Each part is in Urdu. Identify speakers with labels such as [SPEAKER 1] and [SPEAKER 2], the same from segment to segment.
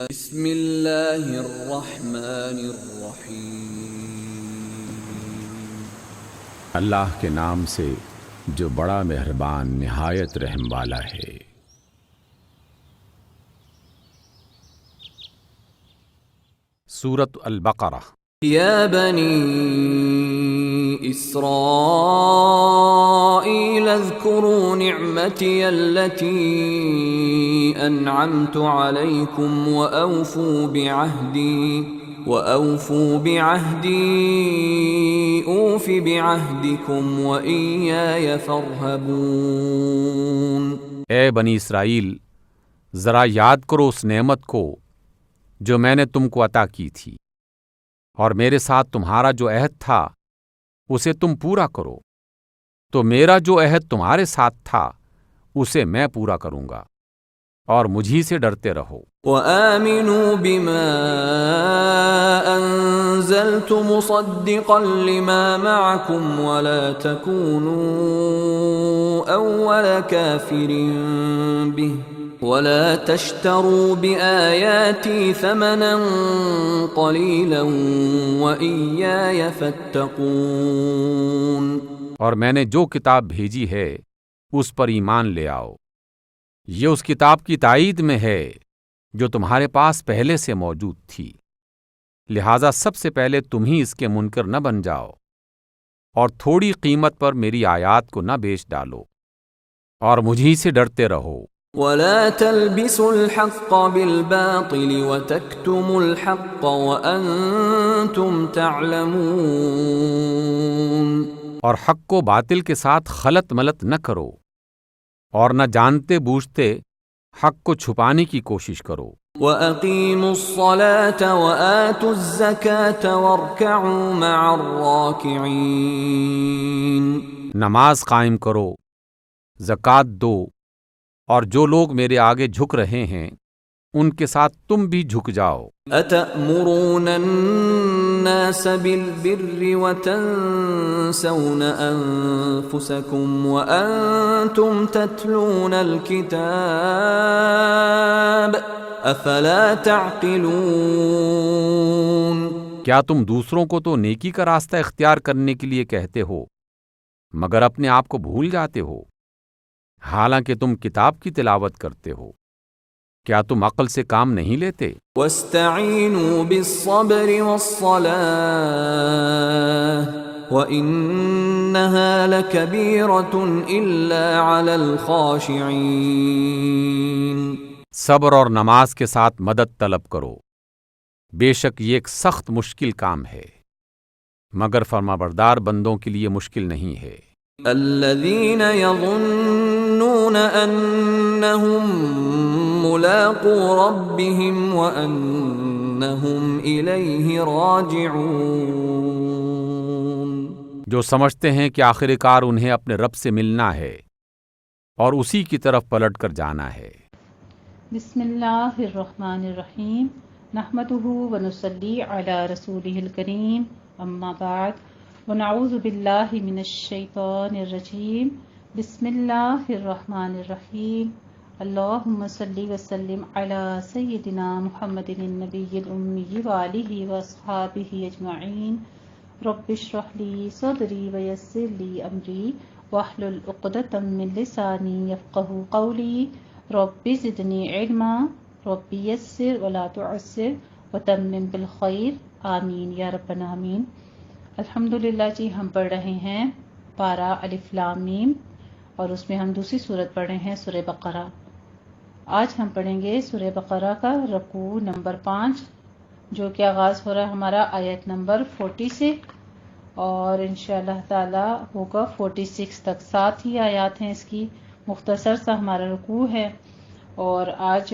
[SPEAKER 1] بسم اللہ الرحمن الرحیم۔
[SPEAKER 2] اللہ کے نام سے جو بڑا مہربان نہایت رحم والا ہے۔ سورۃ البقرہ۔
[SPEAKER 1] یا بنی اسرائیل اذکروا نعمتی التي انعمت علیکم وأوفوا بعهدي أوف بعهدكم وإياي فارهبون۔
[SPEAKER 2] اے بنی اسرائیل، ذرا یاد کرو اس نعمت کو جو میں نے تم کو عطا کی تھی، اور میرے ساتھ تمہارا جو عہد تھا اسے تم پورا کرو، تو میرا جو عہد تمہارے ساتھ تھا اسے میں پورا کروں گا، اور مجھی سے ڈرتے رہو۔
[SPEAKER 1] وآمنوا بما أنزلت مصدقا لما معكم ولا تكونوا أول كافر به ولا تشتروا بآياتي ثمنا قليلا وإياي فاتقون۔
[SPEAKER 2] اور میں نے جو کتاب بھیجی ہے اس پر ایمان لے آؤ، یہ اس کتاب کی تائید میں ہے جو تمہارے پاس پہلے سے موجود تھی، لہذا سب سے پہلے تم ہی اس کے منکر نہ بن جاؤ، اور تھوڑی قیمت پر میری آیات کو نہ بیچ ڈالو، اور مجھی سے ڈرتے رہو۔
[SPEAKER 1] ولا تلبسوا الحق بالباطل وتكتموا الحق وأنتم تعلمون۔
[SPEAKER 2] اور حق کو باطل کے ساتھ خلط ملط نہ کرو، اور نہ جانتے بوجھتے حق کو چھپانے کی کوشش کرو۔
[SPEAKER 1] وَأَقِيمُوا الصَّلَاةَ وَآتُوا الزَّكَاةَ وَارْكَعُوا مَعَ الرَّاكِعِينَ۔
[SPEAKER 2] نماز قائم کرو، زکوٰۃ دو، اور جو لوگ میرے آگے جھک رہے ہیں ان کے ساتھ تم بھی جھک جاؤ۔
[SPEAKER 1] أَتَأْمُرُونَ النَّاسَ بِالْبِرِّ وَتَنْسَوْنَ أَنفُسَكُمْ وَأَنْتُمْ تَتْلُونَ الْكِتَابَ أَفَلَا تَعْقِلُونَ۔
[SPEAKER 2] کیا تم دوسروں کو تو نیکی کا راستہ اختیار کرنے کے لیے کہتے ہو، مگر اپنے آپ کو بھول جاتے ہو، حالانکہ تم کتاب کی تلاوت کرتے ہو؟ کیا تم عقل سے کام نہیں لیتے؟
[SPEAKER 1] وَاسْتَعِینُوا بِالصَّبْرِ وَالصَّلَاةِ وَإِنَّهَا لَكَبِیرَةٌ إِلَّا عَلَى الْخَاشِعِینَ۔
[SPEAKER 2] صبر اور نماز کے ساتھ مدد طلب کرو، بے شک یہ ایک سخت مشکل کام ہے، مگر فرمانبردار بندوں کے لیے مشکل نہیں ہے۔
[SPEAKER 1] الذين يظنون أنهم ملاقو ربهم وأنهم إليه راجعون۔
[SPEAKER 2] جو سمجھتے ہیں کہ آخر کار انہیں اپنے رب سے ملنا ہے اور اسی کی طرف پلٹ کر جانا ہے۔
[SPEAKER 3] بسم اللہ الرحمن الرحیم، نحمده ونصلی علی رسولہ الکریم، اما بعد، ونعوذ باللہ من الشیطان الرجیم، بسم اللہ الرحمن الرحیم، اللہم صلی وسلم علی سیدنا محمد النبی الأمی وآلہ واصحابہ اجمعین، رب اشرح لی صدری ویسر لی امری واحلل عقدۃ من لسانی یفقہوا قولی، رب زدنی علما، رب یسر ولا تعسر وتمم بالخیر، آمین یا رب العالمین۔ الحمدللہ جی، ہم پڑھ رہے ہیں پارہ الف لام میم، اور اس میں ہم دوسری صورت پڑھ رہے ہیں سورہ بقرہ۔ آج ہم پڑھیں گے سورہ بقرہ کا رکوع نمبر 5، جو کہ آغاز ہو رہا ہے ہمارا آیت نمبر 40 سے، اور انشاءاللہ تعالی ہوگا 46 تک۔ 7 ہی آیات ہیں اس کی، مختصر سا ہمارا رکوع ہے، اور آج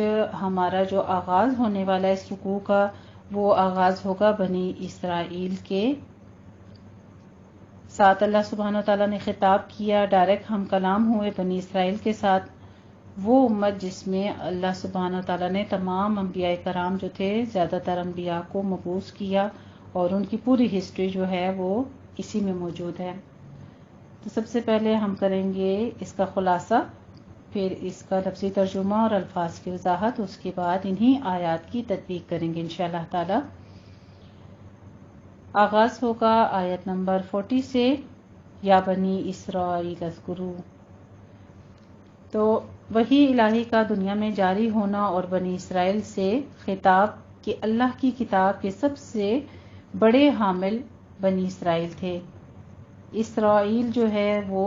[SPEAKER 3] ہمارا جو آغاز ہونے والا ہے اس رکوع کا، وہ آغاز ہوگا بنی اسرائیل کے ساتھ۔ اللہ سبحانہ وتعالیٰ نے خطاب کیا، ڈائریکٹ ہم کلام ہوئے بنی اسرائیل کے ساتھ، وہ امت جس میں اللہ سبحانہ وتعالیٰ نے تمام انبیاء کرام جو تھے، زیادہ تر انبیاء کو مبعوث کیا، اور ان کی پوری ہسٹری جو ہے وہ اسی میں موجود ہے۔ تو سب سے پہلے ہم کریں گے اس کا خلاصہ، پھر اس کا لفظی ترجمہ اور الفاظ کی وضاحت، اس کے بعد انہی آیات کی تطبیق کریں گے انشاءاللہ تعالی۔ آغاز ہوگا آیت نمبر 40 سے، یا بنی اسرائیل اذکروا۔ تو وحی الہی کا دنیا میں جاری ہونا اور بنی اسرائیل سے خطاب کہ اللہ کی کتاب کے سب سے بڑے حامل بنی اسرائیل تھے۔ اسرائیل جو ہے وہ،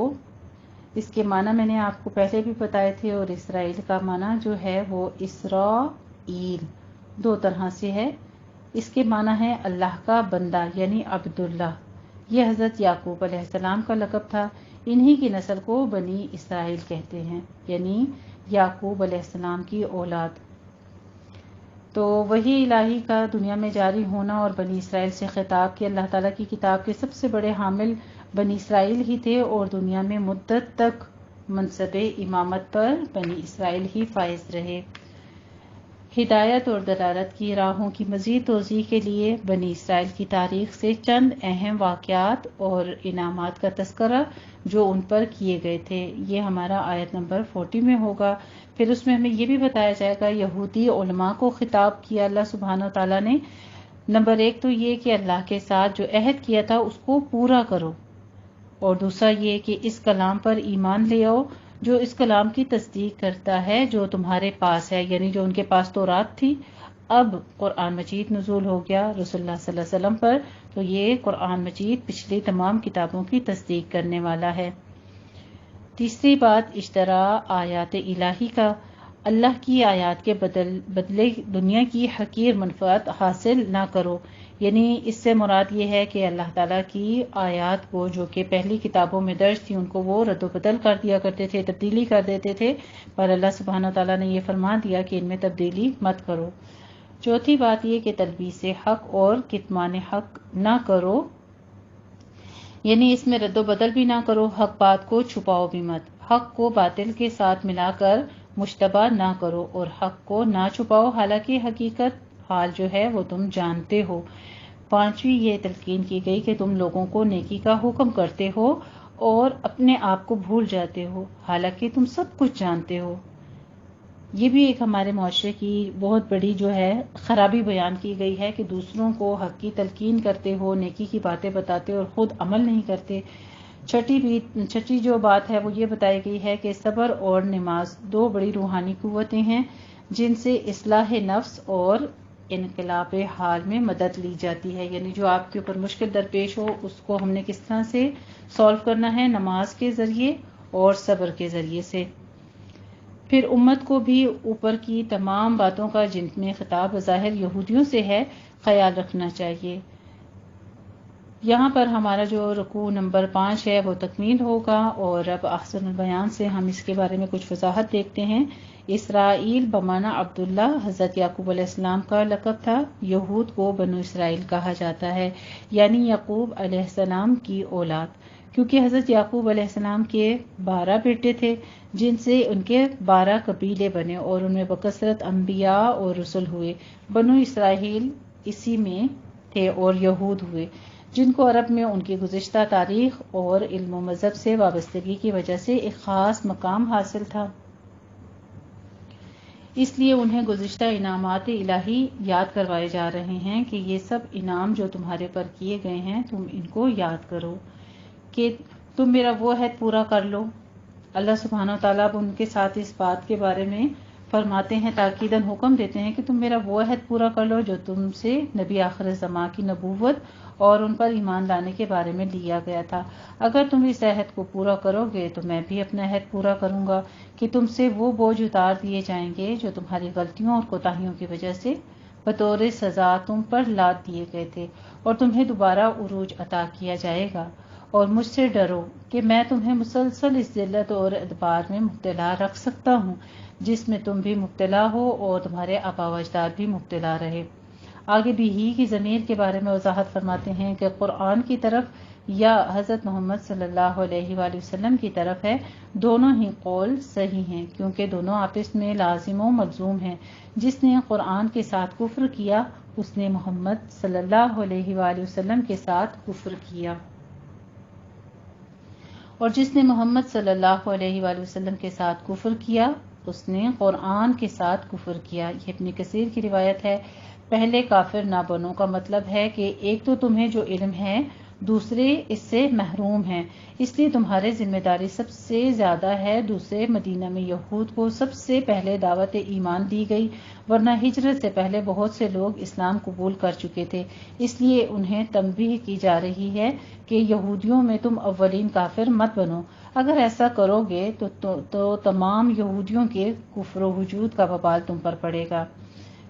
[SPEAKER 3] اس کے معنی میں نے آپ کو پہلے بھی بتائے تھے، اور اسرائیل کا معنی جو ہے وہ اسرائیل دو طرح سے ہے۔ اس کے معنی ہے اللہ کا بندہ یعنی عبداللہ۔ یہ حضرت یعقوب علیہ السلام کا لقب تھا، انہی کی نسل کو بنی اسرائیل کہتے ہیں، یعنی یعقوب علیہ السلام کی اولاد۔ تو وحی الہی کا دنیا میں جاری ہونا اور بنی اسرائیل سے خطاب کہ اللہ تعالیٰ کی کتاب کے سب سے بڑے حامل بنی اسرائیل ہی تھے، اور دنیا میں مدت تک منصب امامت پر بنی اسرائیل ہی فائز رہے۔ ہدایت اور دلالت کی راہوں کی مزید توضیح کے لیے بنی اسرائیل کی تاریخ سے چند اہم واقعات اور انعامات کا تذکرہ جو ان پر کیے گئے تھے، یہ ہمارا آیت نمبر 40 میں ہوگا۔ پھر اس میں ہمیں یہ بھی بتایا جائے گا یہودی علماء کو خطاب کیا اللہ سبحانہ و تعالیٰ نے۔ نمبر 1 تو یہ کہ اللہ کے ساتھ جو عہد کیا تھا اس کو پورا کرو، اور دوسرا یہ کہ اس کلام پر ایمان لے آؤ جو اس کلام کی تصدیق کرتا ہے جو تمہارے پاس ہے، یعنی جو ان کے پاس تورات تھی، اب قرآن مجید نزول ہو گیا رسول اللہ صلی اللہ علیہ وسلم پر، تو یہ قرآن مجید پچھلی تمام کتابوں کی تصدیق کرنے والا ہے۔ تیسری بات اشترا آیات الہی کا، اللہ کی آیات کے بدلے دنیا کی حقیر منفعت حاصل نہ کرو، یعنی اس سے مراد یہ ہے کہ اللہ تعالیٰ کی آیات کو جو کہ پہلی کتابوں میں درج تھی ان کو وہ رد و بدل کر دیا کرتے تھے، تبدیلی کر دیتے تھے، پر اللہ سبحانہ تعالیٰ نے یہ فرما دیا کہ ان میں تبدیلی مت کرو۔ چوتھی بات یہ کہ تلبیس حق اور کتمان حق نہ کرو، یعنی اس میں رد و بدل بھی نہ کرو، حق بات کو چھپاؤ بھی مت، حق کو باطل کے ساتھ ملا کر مشتبہ نہ کرو، اور حق کو نہ چھپاؤ حالانکہ حقیقت حال جو ہے وہ تم جانتے ہو۔ پانچویں یہ تلقین کی گئی کہ تم لوگوں کو نیکی کا حکم کرتے ہو اور اپنے آپ کو بھول جاتے ہو حالانکہ تم سب کچھ جانتے ہو۔ یہ بھی ایک ہمارے معاشرے کی بہت بڑی جو ہے خرابی بیان کی گئی ہے کہ دوسروں کو حق کی تلقین کرتے ہو، نیکی کی باتیں بتاتے اور خود عمل نہیں کرتے۔ چھٹی جو بات ہے وہ یہ بتائی گئی ہے کہ صبر اور نماز دو بڑی روحانی قوتیں ہیں جن سے اصلاح نفس اور انقلاب حال میں مدد لی جاتی ہے، یعنی جو آپ کے اوپر مشکل درپیش ہو اس کو ہم نے کس طرح سے سالو کرنا ہے، نماز کے ذریعے اور صبر کے ذریعے سے۔ پھر امت کو بھی اوپر کی تمام باتوں کا جن میں خطاب ظاہر یہودیوں سے ہے خیال رکھنا چاہیے۔ یہاں پر ہمارا جو رکوع نمبر 5 ہے وہ تکمیل ہوگا، اور اب احسن البیان سے ہم اس کے بارے میں کچھ وضاحت دیکھتے ہیں۔ اسرائیل بمعنی عبداللہ حضرت یعقوب علیہ السلام کا لقب تھا، یہود کو بنو اسرائیل کہا جاتا ہے، یعنی یعقوب علیہ السلام کی اولاد، کیونکہ حضرت یعقوب علیہ السلام کے 12 بیٹے تھے جن سے ان کے 12 قبیلے بنے، اور ان میں بکثرت انبیاء اور رسل ہوئے۔ بنو اسرائیل اسی میں تھے اور یہود ہوئے جن کو عرب میں ان کی گزشتہ تاریخ اور علم و مذہب سے وابستگی کی وجہ سے ایک خاص مقام حاصل تھا، اس لیے انہیں گزشتہ انعامات الہی یاد کروائے جا رہے ہیں کہ یہ سب انعام جو تمہارے پر کیے گئے ہیں تم ان کو یاد کرو کہ تم میرا وہ عہد پورا کر لو۔ اللہ سبحانہ وتعالیٰ اب ان کے ساتھ اس بات کے بارے میں فرماتے ہیں، تاکیداً حکم دیتے ہیں کہ تم میرا وہ عہد پورا کر لو جو تم سے نبی آخر زماں کی نبوت اور ان پر ایمان لانے کے بارے میں لیا گیا تھا۔ اگر تم اس عہد کو پورا کرو گے تو میں بھی اپنا عہد پورا کروں گا کہ تم سے وہ بوجھ اتار دیے جائیں گے جو تمہاری غلطیوں اور کوتاہیوں کی وجہ سے بطور سزا تم پر لاد دیے گئے تھے، اور تمہیں دوبارہ عروج عطا کیا جائے گا۔ اور مجھ سے ڈرو کہ میں تمہیں مسلسل اس ذلت اور ادبار میں مبتلا رکھ سکتا ہوں جس میں تم بھی مبتلا ہو اور تمہارے آبا و اجداد بھی مبتلا رہے۔ آگے بھی ہی کی ضمیر کے بارے میں وضاحت فرماتے ہیں کہ قرآن کی طرف یا حضرت محمد صلی اللہ علیہ وآلہ وسلم کی طرف ہے، دونوں ہی قول صحیح ہیں کیونکہ دونوں آپس میں لازم و ملزوم ہیں۔ جس نے قرآن کے ساتھ کفر کیا اس نے محمد صلی اللہ علیہ وآلہ وسلم کے ساتھ کفر کیا۔ اور جس نے محمد صلی اللہ علیہ وآلہ وسلم کے ساتھ کفر کیا اس نے قرآن کے ساتھ کفر کیا۔ یہ ابن کثیر کی روایت ہے۔ پہلے کافر نہ بنو کا مطلب ہے کہ ایک تو تمہیں جو علم ہے دوسرے اس سے محروم ہیں، اس لیے تمہارے ذمہ داری سب سے زیادہ ہے۔ دوسرے مدینہ میں یہود کو سب سے پہلے دعوت ایمان دی گئی، ورنہ ہجرت سے پہلے بہت سے لوگ اسلام قبول کر چکے تھے، اس لیے انہیں تنبیہ کی جا رہی ہے کہ یہودیوں میں تم اولین کافر مت بنو۔ اگر ایسا کرو گے تو تمام یہودیوں کے کفر و وجود کا وبال تم پر پڑے گا۔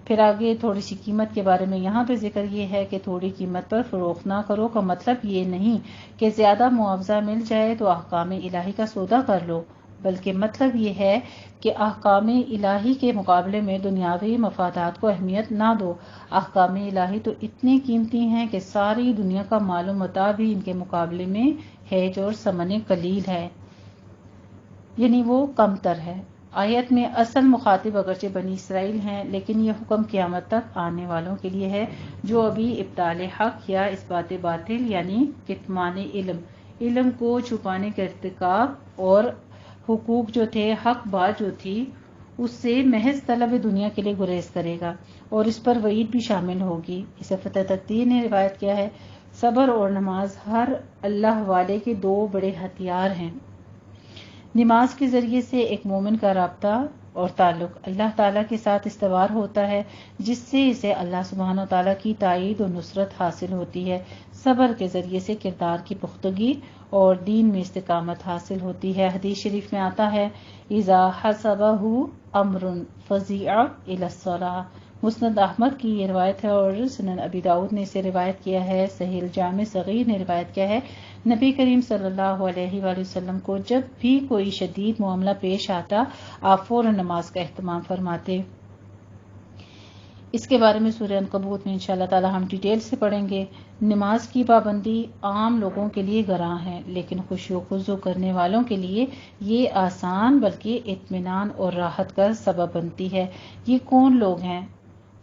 [SPEAKER 3] پھر آگے تھوڑی سی قیمت کے بارے میں یہاں پہ ذکر یہ ہے کہ تھوڑی قیمت پر فروخت نہ کرو کا مطلب یہ نہیں کہ زیادہ معاوضہ مل جائے تو احکام الہی کا سودا کر لو، بلکہ مطلب یہ ہے کہ احکام الہی کے مقابلے میں دنیاوی مفادات کو اہمیت نہ دو۔ احکام الہی تو اتنی قیمتی ہیں کہ ساری دنیا کا مال و متاع بھی ان کے مقابلے میں ہیج اور ثمن قلیل ہے، یعنی وہ کم تر ہے۔ آیت میں اصل مخاطب اگرچہ بنی اسرائیل ہیں، لیکن یہ حکم قیامت تک آنے والوں کے لیے ہے جو ابھی ابطال حق یا اثبات باطل یعنی کتمان علم کو چھپانے کا ارتکاب اور حقوق جو تھے، حق بات جو تھی اس سے محض طلب دنیا کے لیے گریز کرے گا، اور اس پر وعید بھی شامل ہوگی۔ اسے فتح تقدیر نے روایت کیا ہے، صبر اور نماز ہر اللہ والے کے دو بڑے ہتھیار ہیں۔ نماز کے ذریعے سے ایک مومن کا رابطہ اور تعلق اللہ تعالیٰ کے ساتھ استوار ہوتا ہے، جس سے اسے اللہ سبحانہ و تعالیٰ کی تائید و نصرت حاصل ہوتی ہے۔ صبر کے ذریعے سے کردار کی پختگی اور دین میں استقامت حاصل ہوتی ہے۔ حدیث شریف میں آتا ہے اذا حسبہ امر فزع الی الصلاۃ۔ مسند احمد کی یہ روایت ہے اور سنن ابی داؤد نے اسے روایت کیا ہے۔ صحیح الجامع صغیر نے روایت کیا ہے، نبی کریم صلی اللہ علیہ وآلہ وسلم کو جب بھی کوئی شدید معاملہ پیش آتا آپ فوراً نماز کا اہتمام فرماتے۔ اس کے بارے میں سورہ عنکبوت میں انشاءاللہ تعالی ہم ڈیٹیل سے پڑھیں گے۔ نماز کی پابندی عام لوگوں کے لیے گراں ہے، لیکن خشوع و خضوع کرنے والوں کے لیے یہ آسان بلکہ اطمینان اور راحت کا سبب بنتی ہے۔ یہ کون لوگ ہیں؟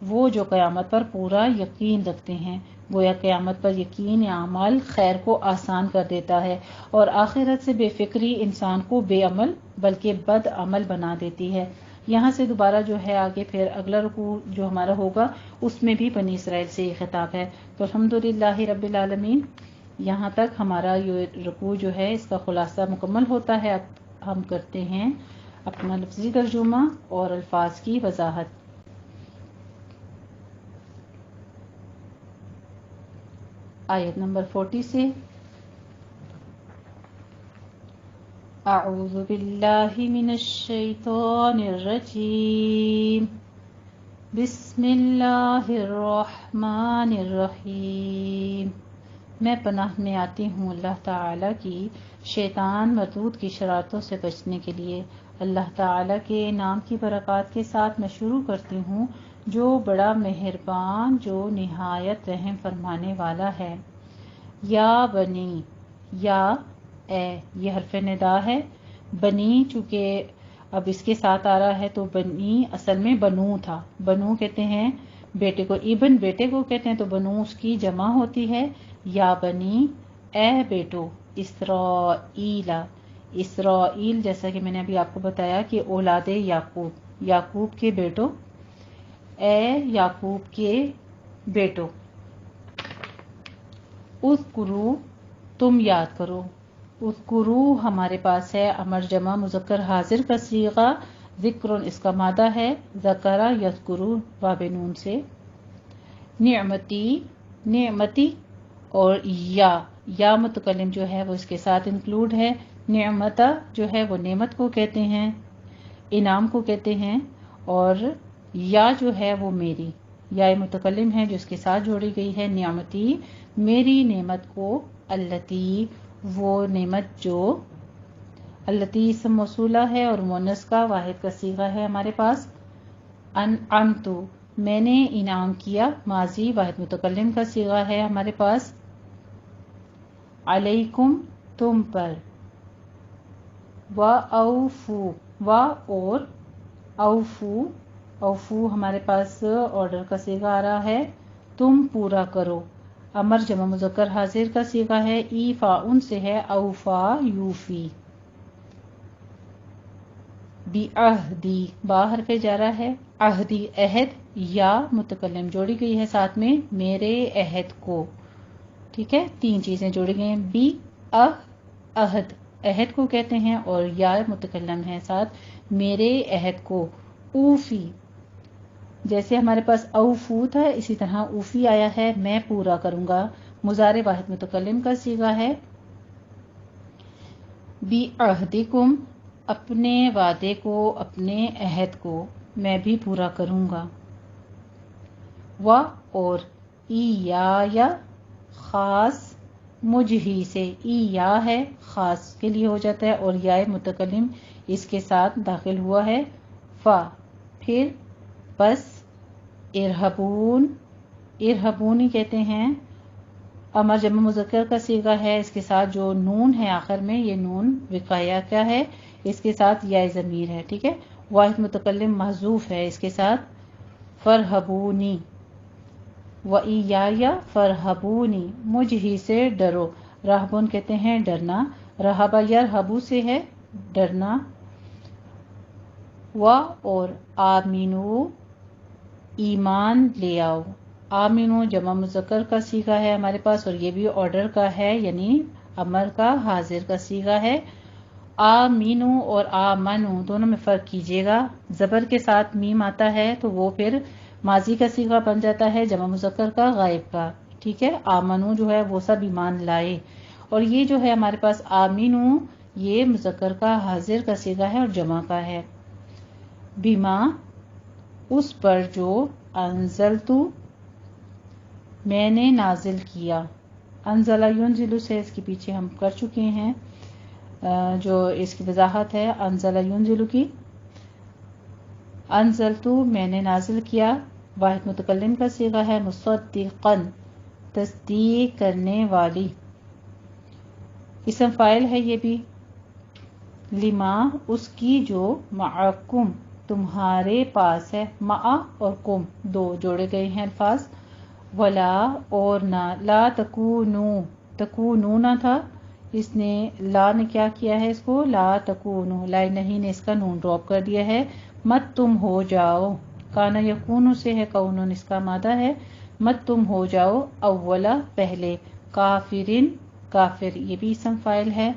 [SPEAKER 3] وہ جو قیامت پر پورا یقین رکھتے ہیں، گویا قیامت پر یقین اعمال خیر کو آسان کر دیتا ہے، اور آخرت سے بے فکری انسان کو بے عمل بلکہ بد عمل بنا دیتی ہے۔ یہاں سے دوبارہ جو ہے آگے پھر اگلا رکوع جو ہمارا ہوگا اس میں بھی بنی اسرائیل سے یہ خطاب ہے۔ تو الحمدللہ رب العالمین، یہاں تک ہمارا یہ رکوع جو ہے اس کا خلاصہ مکمل ہوتا ہے۔ اب ہم کرتے ہیں اپنا لفظی ترجمہ اور الفاظ کی وضاحت۔ آیت نمبر 40 سے اعوذ باللہ من الشیطان الرجیم بسم اللہ الرحمن الرحیم۔ میں پناہ میں آتی ہوں اللہ تعالیٰ کی شیطان مردود کی شرارتوں سے بچنے کے لیے۔ اللہ تعالیٰ کے نام کی برکات کے ساتھ میں شروع کرتی ہوں جو بڑا مہربان جو نہایت رحم فرمانے والا ہے۔ یا بنی، یا اے، یہ حرف ندا ہے۔ بنی چونکہ اب اس کے ساتھ آ رہا ہے تو بنی اصل میں بنو تھا۔ بنو کہتے ہیں بیٹے کو، ابن بیٹے کو کہتے ہیں، تو بنو اس کی جمع ہوتی ہے۔ یا بنی، اے بیٹو، اسرائیل، اسرائیل جیسا کہ میں نے ابھی آپ کو بتایا کہ اولاد یعقوب، یعقوب کے بیٹو، اے یعقوب کے بیٹو، اذکرو، تم یاد کرو۔ اذکرو ہمارے پاس ہے امر جمع مذکر حاضر کا صیغہ، ذکر اس کا مادہ ہے، ذکر یذکرو باب نون سے۔ نعمتی، نعمتی، اور یا متکلم جو ہے وہ اس کے ساتھ انکلوڈ ہے۔ نعمتہ جو ہے وہ نعمت کو کہتے ہیں، انعام کو کہتے ہیں، اور یا جو ہے وہ میری، یا متکلم ہے جو اس کے ساتھ جوڑی گئی ہے۔ نعمتی، میری نعمت کو، التی، وہ نعمت جو، التی اسم موصولہ ہے اور مؤنث کا واحد کا صیغہ ہے ہمارے پاس۔ انعمتو، میں نے انعام کیا، ماضی واحد متکلم کا صیغہ ہے ہمارے پاس۔ علیکم، تم پر۔ وَأَوْفُوا، وا اور اوفو، اوفو ہمارے پاس آرڈر کا صیغہ آ رہا ہے، تم پورا کرو۔ امر جمع مذکر حاضر کا صیغہ ہے، ایفاء سے ہے اوفا یوفی. بعہدی با حرف جارہ ہے، عہدی عہد، یا متکلم جوڑی گئی ہے ساتھ میں میرے عہد کو. ٹھیک ہے، تین چیزیں جوڑی گئی ہیں، بی عہد عہد کو کہتے ہیں اور یا متکلم ہے ساتھ میرے عہد کو. اوفی جیسے ہمارے پاس اوفو تھا اسی طرح اوفی آیا ہے میں پورا کروں گا. مضارع واحد متکلم کا صیغہ ہے. بعہدکم اپنے وعدے کو اپنے عہد کو میں بھی پورا کروں گا. و اور ایا خاص مجھ ہی سے، ایا ہے خاص کے لیے ہو جاتا ہے اور یا متکلم اس کے ساتھ داخل ہوا ہے. فا پھر بس ارہبون ارہبون ہی کہتے ہیں. امر جمع مذکر کا صیغہ ہے، اس کے ساتھ جو نون ہے آخر میں یہ نون وقایہ کیا ہے، اس کے ساتھ یا ضمیر ہے. ٹھیک ہے، واحد متکلم محذوف ہے اس کے ساتھ. فرہبونی و ایایا فرہبونی مجھ ہی سے ڈرو. رہبون کہتے ہیں ڈرنا، رہبا یرہبو سے ہے ڈرنا. و اور آمینو ایمان لے آؤ. آمینو جمع مذکر کا صیغہ ہے ہمارے پاس اور یہ بھی آرڈر کا ہے یعنی امر کا حاضر کا صیغہ ہے. آمینو اور آمنو دونوں میں فرق کیجیے گا. زبر کے ساتھ میم آتا ہے تو وہ پھر ماضی کا صیغہ بن جاتا ہے جمع مذکر کا غائب کا. ٹھیک ہے، آمنو جو ہے وہ سب ایمان لائے اور یہ جو ہے ہمارے پاس آمینو یہ مذکر کا حاضر کا صیغہ ہے اور جمع کا ہے. بما اس پر جو انزلتو میں نے نازل کیا. انزل ینزل سے اس کے پیچھے ہم کر چکے ہیں جو اس کی وضاحت ہے انزل ینزل کی. انزلتو میں نے نازل کیا واحد متکلم کا صیغہ ہے. مصدقا تصدیق کرنے والی، اسم فاعل ہے یہ بھی. لما اس کی جو معکم تمہارے پاس ہے، مع اور کم دو جوڑے گئے ہیں الفاظ. ولا اور نہ، لا تکونو تکونو نہ تھا اس نے لا نے کیا کیا ہے اس کو لا تکونو لا نہیں نے اس کا نون ڈراپ کر دیا ہے. مت تم ہو جاؤ، کانا یکونو سے ہے کونن اس کا مادہ ہے. مت تم ہو جاؤ اولا پہلے، کافرن کافر یہ بھی اسم فاعل ہے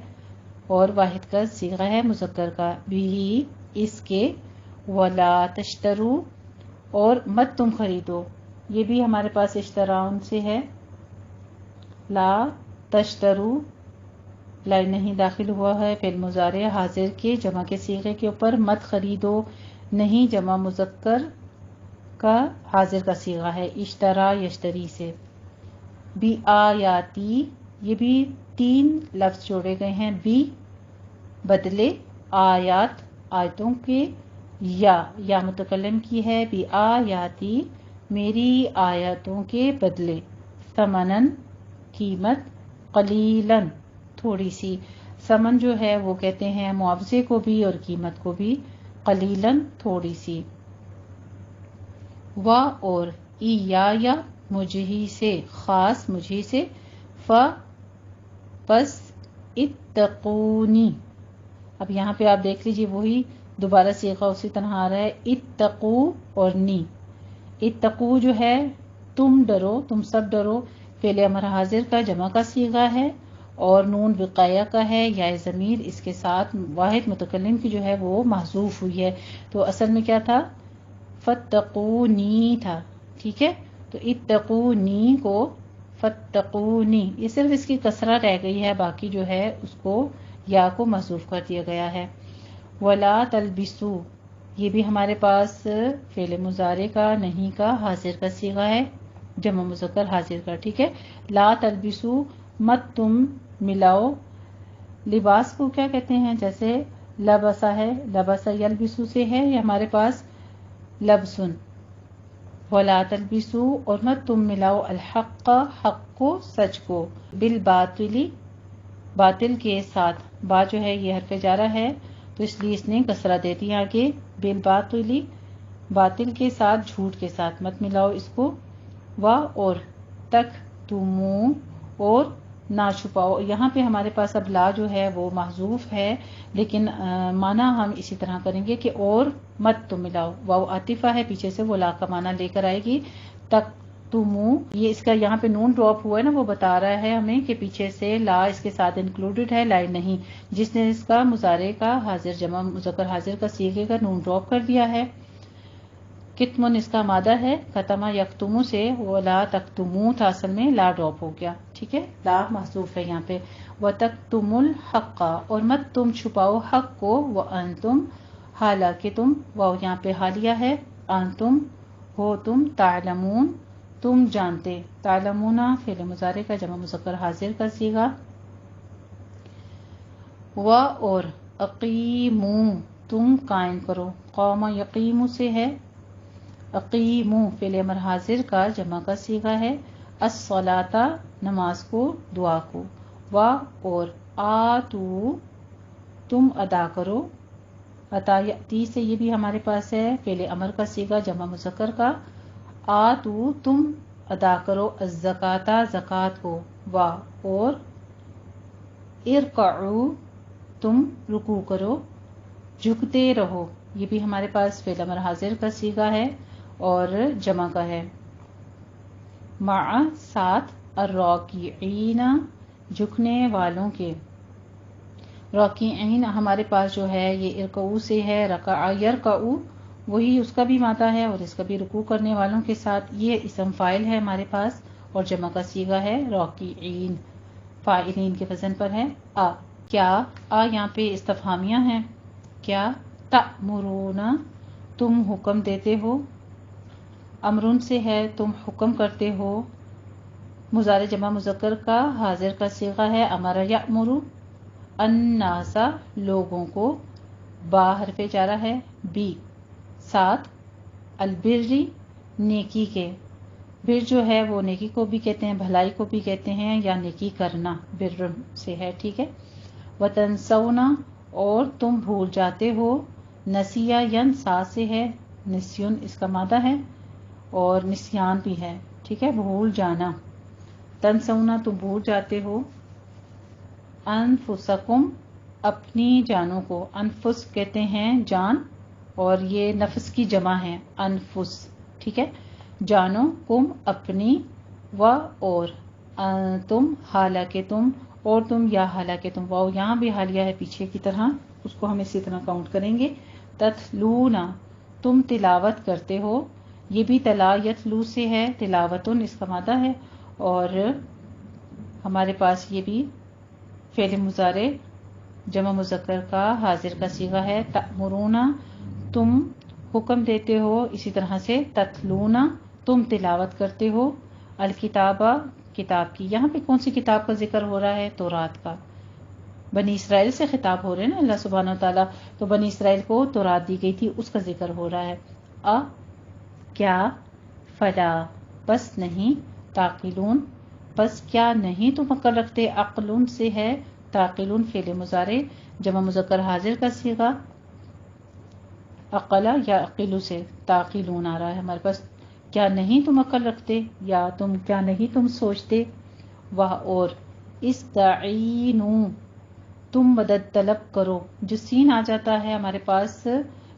[SPEAKER 3] اور واحد کا صیغہ ہے مذکر کا بھی اس کے. ولا تشترو اور مت تم خریدو یہ بھی ہمارے پاس اشتراؤن سے ہے. لا تشترو لا نہیں داخل ہوا ہے فعل مضارع حاضر کے جمع کے صیغے کے اوپر. مت خریدو نہیں جمع مذکر کا حاضر کا صیغہ ہے اشترا یشتری سے. بی آیاتی یہ بھی تین لفظ جوڑے گئے ہیں. بی بدلے، آیات آیتوں کے، یا متکلم کی ہے. بی آیاتی میری آیاتوں کے بدلے. ثمنن قیمت، قلیلاً تھوڑی سی. ثمن جو ہے وہ کہتے ہیں معاوضے کو بھی اور قیمت کو بھی. قلیلاً تھوڑی سی. و اور ایا مجھ ہی سے خاص مجھ ہی سے. پس اتقونی اب یہاں پہ آپ دیکھ لیجیے وہی دوبارہ صیغہ اسی طرح آ رہا ہے. اتقو اور نی. اتقو جو ہے تم ڈرو، تم سب ڈرو فعل امر حاضر کا جمع کا صیغہ ہے اور نون وقایہ کا ہے. یا ضمیر اس کے ساتھ واحد متکلم کی جو ہے وہ محذوف ہوئی ہے تو اصل میں کیا تھا فتقونی تھا. ٹھیک ہے، تو اتقونی کو فتقونی یہ صرف اس کی کسرہ رہ گئی ہے، باقی جو ہے اس کو یا کو محذوف کر دیا گیا ہے. ولا تلبسو یہ بھی ہمارے پاس فعل مضارع کا نہیں کا حاضر کا صیغہ ہے جمع مذکر حاضر کا. ٹھیک ہے، لا تلبسو مت تم ملاؤ. لباس کو کیا کہتے ہیں جیسے لبسا ہے، لبسا یلبسو سے ہے یہ ہمارے پاس لبسن. ولا تلبسو اور مت تم ملاؤ الحق حق کو سچ کو بالباطلی باطل کے ساتھ. با جو ہے یہ حرف جارہ ہے تو اس لیے اس نے کسرہ دے دی آگے. بالباطلی باطل کے ساتھ جھوٹ کے ساتھ مت ملاؤ اس کو. و اور تک تکتمو اور نہ چھپاؤ. یہاں پہ ہمارے پاس اب لا جو ہے وہ محذوف ہے، لیکن معنی ہم اسی طرح کریں گے کہ اور مت تم ملاؤ. واو عاطفہ ہے، پیچھے سے وہ لا کا معنی لے کر آئے گی. تکتمو، یہ اس کا یہاں پہ نون ڈراپ ہوا ہے نا، وہ بتا رہا ہے ہمیں کہ پیچھے سے لا اس کے ساتھ انکلوڈڈ ہے، لا نہیں. جس نے اس کا مضارع کا حاضر جمع مذکر حاضر کا صیغے کا نون ڈراپ کر دیا ہے. کتمن اس کا مادہ ہے، ختمہ یکتمو سے وہ لا تکتمو تھا، اصل میں لا ڈراپ ہو گیا. ٹھیک ہے، لا محذوف ہے یہاں پہ. وَتَكْتُمُ الْحَقَّ، اور مت تم چھپاؤ حق کو. وَأَنْتُمْ، حالانکہ تم، واو یہاں پہ حالیہ ہے، انتم ہو تم، تعلمون تم جانتے. تعلمون فعل مضارع کا جمع مذکر حاضر کا صیغہ. اور اقیمو تم قائم کرو. قوم یقیمو سے ہے، اقیمو فعل امر حاضر کا جمع کا صیغہ ہے. الصلاۃ نماز کو، دعا کو. اور آتو تم ادا کرو. عطا یاتی سے یہ بھی ہمارے پاس ہے، فعل امر کا صیغہ جمع مذکر کا. آتو تم ادا کرو، الزکاۃ زکوٰۃ کو. اور ارکعو تم رکوع کرو، جھکتے رہو. یہ بھی ہمارے پاس فعل امر حاضر کا صیغہ ہے اور جمع کا ہے. مع ساتھ، الراکعین جھکنے والوں کے. راکعین ہمارے پاس جو ہے یہ ارکعو سے ہے، رکع یرکعو وہی اس کا بھی مادہ ہے اور اس کا بھی رکوع کرنے والوں کے ساتھ. یہ اسم فاعل ہے ہمارے پاس اور جمع کا صیغہ ہے راکعین، فاعلین کے وزن پر ہے. کیا، یہاں پہ استفہامیہ ہیں. کیا تأمرون تم حکم دیتے ہو. امرن سے ہے تم حکم کرتے ہو. مضارع جمع مذکر کا حاضر کا صیغہ ہے امر یأمر. الناس لوگوں کو. با حرف جارہ ہے. بی ساتھ. البری نیکی کے. بر جو ہے وہ نیکی کو بھی کہتے ہیں، بھلائی کو بھی کہتے ہیں، یا نیکی کرنا بر سے ہے. ٹھیک ہے. وتنسون اور تم بھول جاتے ہو. نسیہ ینسا سے ہے، نسیون اس کا مادہ ہے اور نسیان بھی ہے. ٹھیک ہے، بھول جانا. تنسونا تم بھول جاتے ہو. انفسکم اپنی جانوں کو. انفس کہتے ہیں جان اور یہ نفس کی جمع ہے انفس. ٹھیک ہے، جانو کم اپنی. اور تم حالانکہ تم، اور تم یا حالانکہ تم. واو یہاں بھی حالیہ ہے پیچھے کی طرح، اس کو ہم اسی طرح کاؤنٹ کریں گے. تتلونا تم تلاوت کرتے ہو. یہ بھی تلا یتلو سے ہے، تلاوتن اس کا مادہ ہے اور ہمارے پاس یہ بھی فعل مضارع جمع مذکر کا حاضر کا صیغہ ہے. تأمرونا تم حکم دیتے ہو، اسی طرح سے تتلونا تم تلاوت کرتے ہو. الکتابہ کتاب کی. یہاں پہ کون سی کتاب کا ذکر ہو رہا ہے؟ تورات کا. بنی اسرائیل سے خطاب ہو رہے ہیں نا اللہ سبحانہ و تعالیٰ، تو بنی اسرائیل کو تورات دی گئی تھی، اس کا ذکر ہو رہا ہے. کیا، فلا بس نہیں، تعقلون بس کیا نہیں تم عقل رکھتے. عقلون سے ہے، تعقلون فعل مضارع جمع مذکر حاضر کا صیغہ. عقلا یا عقلو سے تعقلون آ رہا ہے ہمارے پاس. کیا نہیں تم عقل رکھتے یا تم کیا نہیں تم سوچتے. اور استعینوا تم مدد طلب کرو. جو سین آ جاتا ہے ہمارے پاس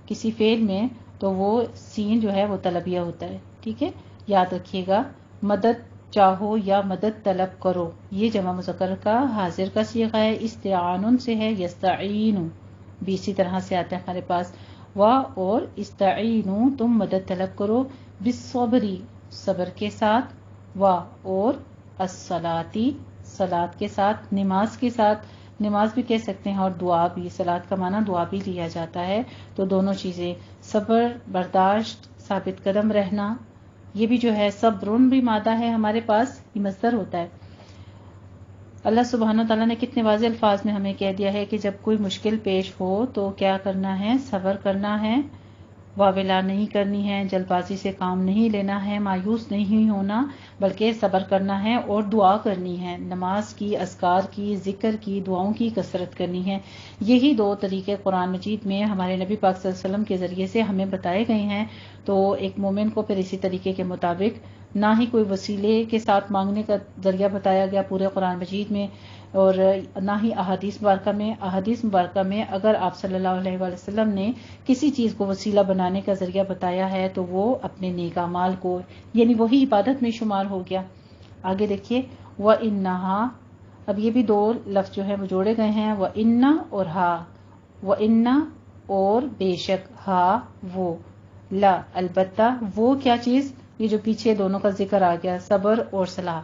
[SPEAKER 3] کسی فعل میں تو وہ سین جو ہے وہ طلبیہ ہوتا ہے. ٹھیک ہے، یاد رکھیے گا. مدد چاہو یا مدد طلب کرو، یہ جمع مذکر کا حاضر کا صیغہ ہے. استعان سے ہے، یستعین بھی اسی طرح سے آتا ہے ہمارے پاس. اور استعینوا تم مدد طلب کرو. بالصبری صبر کے ساتھ. اور الصلاتی صلاۃ کے ساتھ، نماز کے ساتھ. نماز بھی کہہ سکتے ہیں اور دعا بھی، صلاۃ کا معنی دعا بھی لیا جاتا ہے. تو دونوں چیزیں، صبر برداشت ثابت قدم رہنا، یہ بھی جو ہے صبرن بھی مادہ ہے ہمارے پاس، یہ مصدر ہوتا ہے. اللہ سبحانہ و تعالیٰ نے کتنے واضح الفاظ میں ہمیں کہہ دیا ہے کہ جب کوئی مشکل پیش ہو تو کیا کرنا ہے؟ صبر کرنا ہے، واویلا نہیں کرنی ہے، جلد بازی سے کام نہیں لینا ہے، مایوس نہیں ہونا بلکہ صبر کرنا ہے اور دعا کرنی ہے. نماز کی، اذکار کی، ذکر کی، دعاؤں کی کثرت کرنی ہے. یہی دو طریقے قرآن مجید میں ہمارے نبی پاک صلی اللہ علیہ وسلم کے ذریعے سے ہمیں بتائے گئے ہیں. تو ایک مومن کو پھر اسی طریقے کے مطابق نہ ہی کوئی وسیلے کے ساتھ مانگنے کا ذریعہ بتایا گیا پورے قرآن مجید میں، اور نہ ہی احادیث مبارکہ میں اگر آپ صلی اللہ علیہ وآلہ وسلم نے کسی چیز کو وسیلہ بنانے کا ذریعہ بتایا ہے تو وہ اپنے نیک اعمال کو، یعنی وہی عبادت میں شمار ہو گیا۔ آگے دیکھیے وَإِنَّهَا، اب یہ بھی دو لفظ جو ہے وہ جوڑے گئے ہیں، وَإِنَّ اور ہا، وَإِنَّ اور بے شک، ہا وہ، لا البتہ وہ کیا چیز، یہ جو پیچھے دونوں کا ذکر آ گیا، صبر اور صلاح،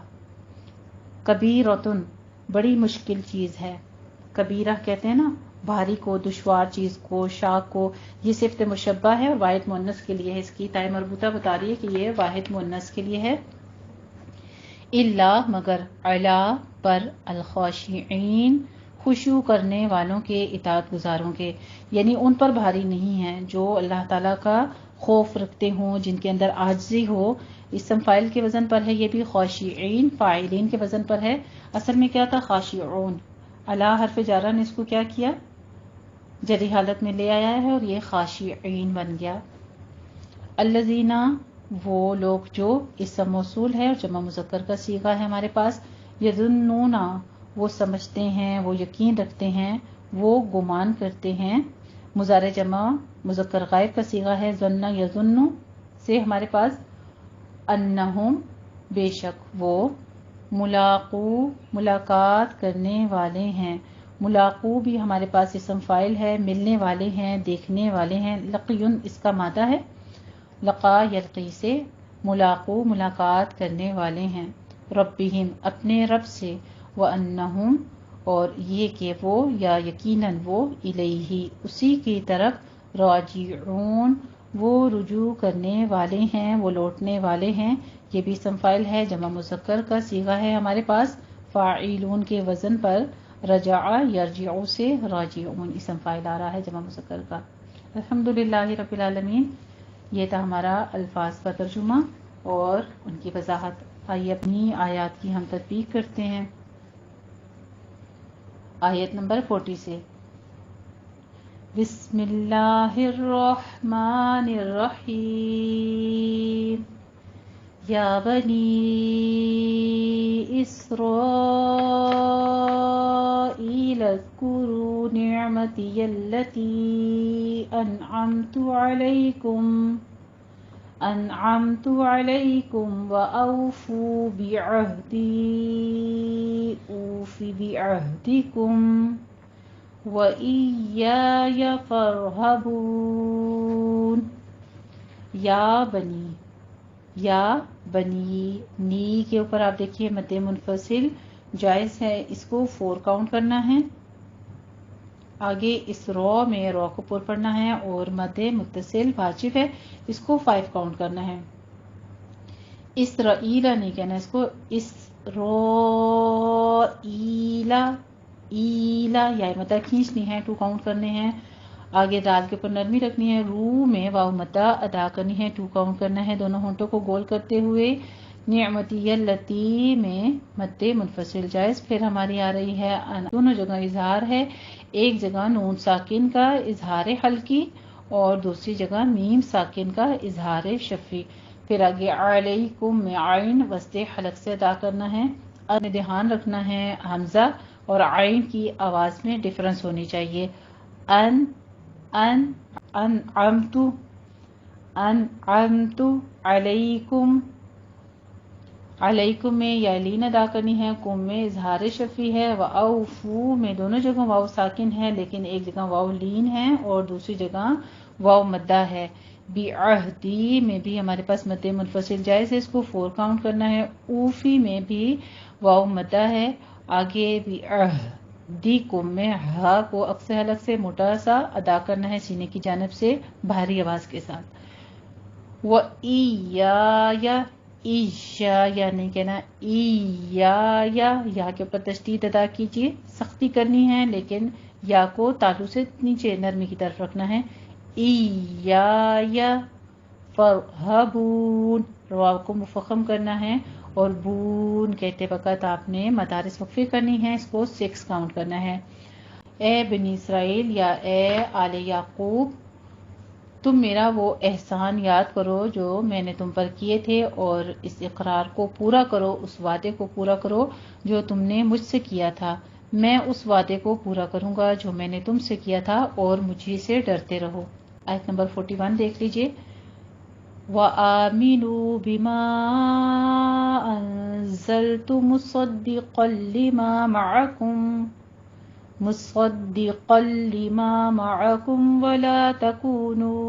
[SPEAKER 3] کبیرۃن بڑی مشکل چیز ہے، کبیرہ کہتے ہیں نا بھاری کو، دشوار چیز کو، شاق کو، یہ صفت مشبہ ہے اور واحد مؤنث کے لیے ہے، اس کی تائے مربوطہ بتا رہی ہے کہ یہ واحد مؤنث کے لیے ہے، الا مگر، علا پر، الخاشعین خشوع کرنے والوں کے، اطاعت گزاروں کے، یعنی ان پر بھاری نہیں ہے جو اللہ تعالیٰ کا خوف رکھتے ہوں، جن کے اندر عاجزی ہو۔ اسم فاعل کے وزن پر ہے، یہ بھی خاشعین فاعلین کے وزن پر ہے، اصل میں کیا تھا خاشعون، علا حرف جارہ نے اس کو کیا کیا، جری حالت میں لے آیا ہے اور یہ خاشعین بن گیا۔ الذین وہ لوگ جو، اسم موصول ہے اور جمع مذکر کا صیغہ ہے ہمارے پاس، یظنون وہ سمجھتے ہیں، وہ یقین رکھتے ہیں، وہ گمان کرتے ہیں، مضارع جمع مذکر غائب کا صیغہ ہے، ظن یظن سے ہمارے پاس، انہم بے شک وہ، ملاقو ملاقات کرنے والے ہیں، ملاقو بھی ہمارے پاس اسم فاعل ہے، ملنے والے ہیں، دیکھنے والے ہیں، لقیٌ اس کا مادہ ہے، لقا یلقی سے، ملاقو ملاقات کرنے والے ہیں، ربہم اپنے رب سے، وانہم اور یہ کہ وہ، یا یقیناً وہ، الیہ اسی کی طرف، راجعون وہ رجوع کرنے والے ہیں، وہ لوٹنے والے ہیں، یہ بھی اسم فاعل ہے، جمع مذکر کا صیغہ ہے ہمارے پاس، فاعلون کے وزن پر، رجع یرجع سے، راجعون اسم فاعل آ رہا ہے جمع مذکر کا۔ الحمدللہ رب العالمین، یہ تھا ہمارا الفاظ کا ترجمہ اور ان کی وضاحت۔ آئیے اپنی آیات کی ہم تطبیق کرتے ہیں۔ آیت نمبر 40 سے، بسم اللہ الرحمن الرحیم، یا بنی اسرائیل اذکروا نعمتی التی انعمت علیکم وأوفوا بعہدی اوف بعہدکم وإیای فارہبون۔ یا بنی نی کے اوپر آپ دیکھیے مد منفصل جائز ہے، اس کو 4 کاؤنٹ کرنا ہے، آگے اس رو میں رو کو پر پڑھنا ہے، اور مد متصل واجب ہے، اس کو 5 کاؤنٹ کرنا ہے۔ اسرائیلا نہیں کہنا، اس کو اسرائیلا، ایلا یا مدہ کھینچنی ہے، 2 کاؤنٹ کرنے ہیں، آگے دال کے اوپر نرمی رکھنی ہے، رو میں واو مدہ ادا کرنی ہے، 2 کاؤنٹ کرنا ہے، دونوں ہونٹوں کو گول کرتے ہوئے، نعمتی اللتی میں مد منفصل جائز، پھر ہماری آ رہی ہے دونوں جگہ اظہار ہے، ایک جگہ نون ساکن کا اظہار حلقی اور دوسری جگہ میم ساکن کا اظہار شفی، پھر آگے علیکم میں عین وسط حلق سے ادا کرنا ہے، دھیان رکھنا ہے حمزہ اور عین کی آواز میں ڈفرنس ہونی چاہیے، انعمت علیکم میں یا لین ادا کرنی ہے، کم میں اظہار شفی ہے، وأوفو میں دونوں جگہ واو ساکن ہے لیکن ایک جگہ واو لین ہے اور دوسری جگہ واو مدہ ہے، بعہدی میں بھی ہمارے پاس مد منفصل جائز ہے، اس کو 4 کاؤنٹ کرنا ہے، اوفی میں بھی واو مدہ ہے، آگے بعہدکم میں ہا کو اقصی حلق سے موٹا سا ادا کرنا ہے سینے کی جانب سے بھاری آواز کے ساتھ، یا نہیں کہنا، یا کے اوپر تشدید ادا کیجیے، سختی کرنی ہے لیکن یا کو تالو سے نیچے نرمی کی طرف رکھنا ہے، یا فرہبون رواو کو مفخم کرنا ہے، اور بون کہتے وقت آپ نے مدارس وقفے کرنی ہے، اس کو 6 کاؤنٹ کرنا ہے، اے بنی اسرائیل یا اے آل یعقوب تم میرا وہ احسان یاد کرو جو میں نے تم پر کیے تھے، اور اس اقرار کو پورا کرو، اس وعدے کو پورا کرو جو تم نے مجھ سے کیا تھا۔ میں اس وعدے کو پورا کروں گا جو میں نے تم سے کیا تھا، اور مجھے سے ڈرتے رہو۔ آیت نمبر 41 دیکھ لیجئے۔ وَآمِنُوا بِمَا أَنزَلْتُ مُصَدِّقًا لِمَا مَعَكُمْ وَلَا تَكُونُوا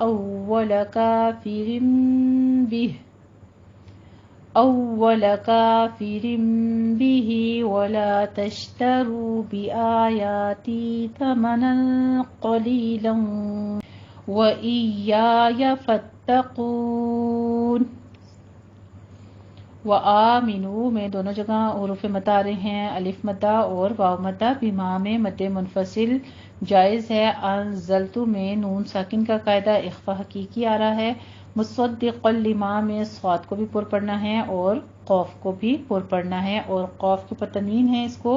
[SPEAKER 3] أَوَّلَ كَافِرٍ بِهِ وَلَا تَشْتَرُوا بِآيَاتِي ثَمَنًا قَلِيلًا وَإِيَّايَ فَاتَّقُونِ۔ وَآمِنُوا میں دونوں جگہ حروف مد آ رہے ہیں، الف مدہ اور واو مدہ۔ بما میں مد منفصل جائز ہے۔ انزلتو میں نون ساکن کا قاعدہ اخفا حقیقی آ رہا ہے۔ مصدقا لما میں صاد کو بھی پر پڑھنا ہے اور قوف کو بھی پر پڑھنا ہے، اور قوف کے پر تنوین ہے، اس کو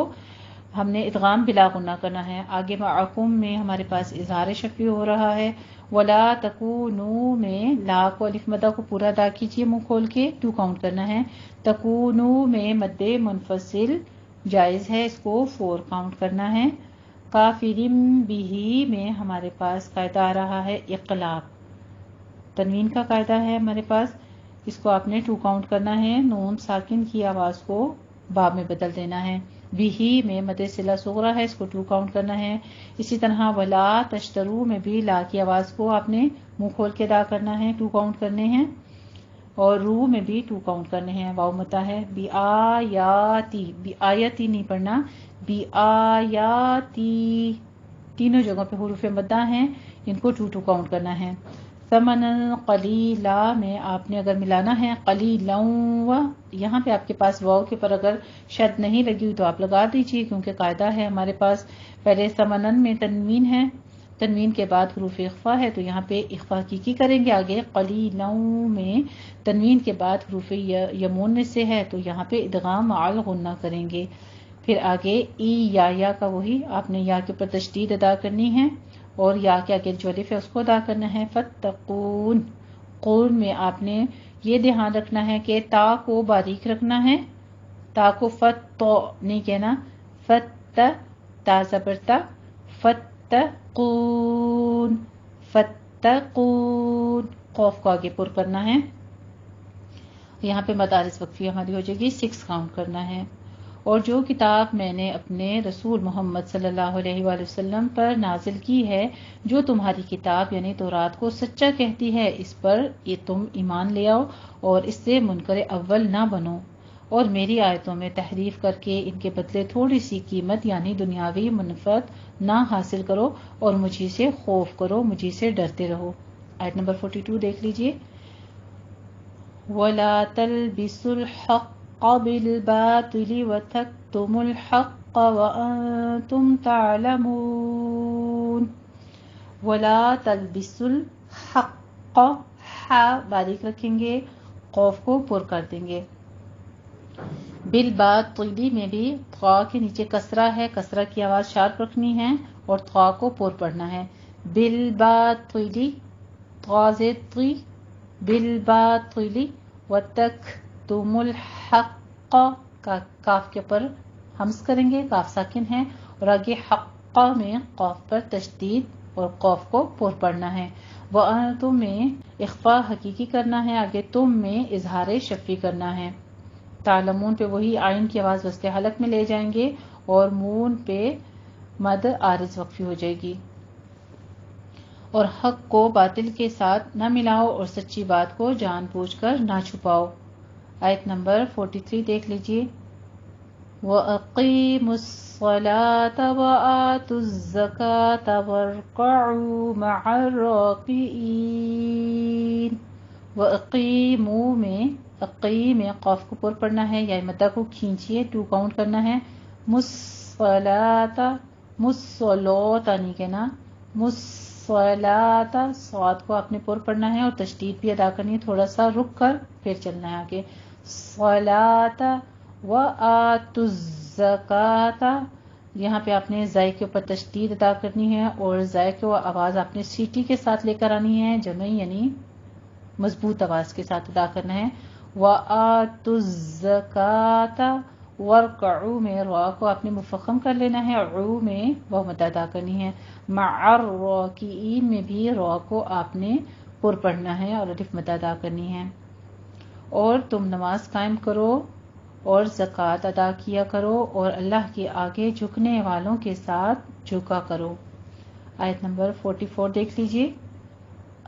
[SPEAKER 3] ہم نے ادغام بلا غنہ کرنا ہے۔ آگے معکم میں ہمارے پاس اظہار شفیع ہو رہا ہے۔ ولا تکونوا میں لا کو الف مدہ کو پورا ادا کیجیے منہ کھول کے، 2 کاؤنٹ کرنا ہے۔ تکونو میں مد منفصل جائز ہے، اس کو 4 کاؤنٹ کرنا ہے۔ کافرم بھی میں ہمارے پاس قاعدہ آ رہا ہے اقلاب، تنوین کا قاعدہ ہے ہمارے پاس، اس کو آپ نے 2 کاؤنٹ کرنا ہے۔ نون ساکن کی آواز کو با میں بدل دینا ہے۔ بھی میں مد صلہ صغرا ہے، اس کو 2 کاؤنٹ کرنا ہے۔ اسی طرح ولا تشترو میں بھی لا کی آواز کو آپ نے منہ کھول کے ادا کرنا ہے، 2 کاؤنٹ کرنے ہیں، اور رو میں بھی 2 کاؤنٹ کرنے ہیں۔ واو مدہ ہے۔ بی آیاتی نہیں پڑھنا، بی آیاتی، تینوں جگہوں پہ حروف مدہ ہیں، ان کو 2 کاؤنٹ کرنا ہے۔ ثمنا قلیلا میں آپ نے اگر ملانا ہے قلیلا، یہاں پہ آپ کے پاس واو کے پر اگر شد نہیں لگی ہوئی تو آپ لگا دیجیے، کیونکہ قاعدہ ہے ہمارے پاس پہلے ثمنن میں تنوین ہے، تنوین کے بعد حروف اخفا ہے، تو یہاں پہ اخفا حقیقی کریں گے۔ آگے قلیلا میں تنوین کے بعد حروف یمون میں سے ہے، تو یہاں پہ ادغام مع الغنہ کریں گے۔ پھر آگے ای یا کا وہی آپ نے یا کے اوپر تشدید ادا کرنی ہے، اور یا کے آگے جو الف ہے اس کو ادا کرنا ہے۔ فتقون، قون میں آپ نے یہ دھیان رکھنا ہے کہ تا کو باریک رکھنا ہے، تا کو فت نہیں کہنا، فت تا زبرتا، فتقون، فتقون، قوف کو آگے پر کرنا ہے۔ یہاں پہ مدارس وقفی ہماری ہو جائے گی، 6 کاؤنٹ کرنا ہے۔ اور جو کتاب میں نے اپنے رسول محمد صلی اللہ علیہ وآلہ وسلم پر نازل کی ہے، جو تمہاری کتاب یعنی تورات کو سچا کہتی ہے، اس پر یہ تم ایمان لے آؤ اور اس سے منکر اول نہ بنو، اور میری آیتوں میں تحریف کر کے ان کے بدلے تھوڑی سی قیمت یعنی دنیاوی منفعت نہ حاصل کرو، اور مجھے سے خوف کرو، مجھے سے ڈرتے رہو۔ آیت نمبر 42 دیکھ لیجئے۔ وَلَا تَلْبِسُوا الْحَقَّ بِالْبَاطِلِ وَتَكْتُمُوا الْحَقَّ وَأَنْتُمْ تَعْلَمُونَ۔ وَلَا تَلْبِسُوا الْحَقَّ، حا باریک رکھیں گے، قوف کو پر کر دیں گے۔ بالباطل میں بھی طا کے نیچے کسرہ ہے، کسرہ کی آواز شارپ رکھنی ہے اور طا کو پر پڑھنا ہے۔ بالباطل، طا زید طی، بالباطل وتکتموا الحق کا کاف کے پر ہمز کریں گے، کاف ساکن ہے، اور آگے حق میں قاف پر تشدید اور قاف کو پر پڑھنا ہے۔ وَأَنْتُم میں اخفا حقیقی کرنا ہے، آگے تم میں اظہار شفی کرنا ہے۔ تعلمون پہ وہی آئین کی آواز وسط حلق میں لے جائیں گے، اور مون پہ مد عارض وقفی ہو جائے گی۔ اور حق کو باطل کے ساتھ نہ ملاؤ اور سچی بات کو جان بوجھ کر نہ چھپاؤ۔ آیت نمبر 43 دیکھ لیجئے۔ وَأَقِیمُوا الصَّلَاةَ وَآتُوا الزَّکَاةَ وَارْکَعُوا مَعَ الرَّاکِعِینَ۔ وَأَقِیمُوا میں اقیم میں قاف کو پر پڑھنا ہے، یا مدہ کو کھینچیے، 2 کاؤنٹ کرنا ہے۔ مُصَّلَاةَ، مُصَّلَاةَ نہیں کہنا، مُصَّلَاةَ، صاد کو آپ نے پر پڑھنا ہے اور تشدید بھی ادا کرنی ہے، تھوڑا سا رک کر پھر چلنا ہے آگے۔ صَلَاةَ وَآتُوا الزَّکَاةَ، یہاں پہ آپ نے زائ کے اوپر تشدید ادا کرنی ہے اور زائ کو آواز آپ نے سیٹی کے ساتھ لے کر آنی ہے، جمعی یعنی مضبوط آواز کے ساتھ ادا کرنا ہے۔ وَآتُوا الزَّكَاةَ وَارْكَعُوا میں را کو آپ نے مفخم کر لینا ہے، عو میں وہ مد ادا کرنی ہے، مع الراکعین میں بھی را کو آپ نے پر پڑھنا ہے اور الف مد ادا کرنی ہے۔ اور تم نماز قائم کرو اور زکوٰۃ ادا کیا کرو اور اللہ کے آگے جھکنے والوں کے ساتھ جھکا کرو۔ آیت نمبر 44 دیکھ لیجیے۔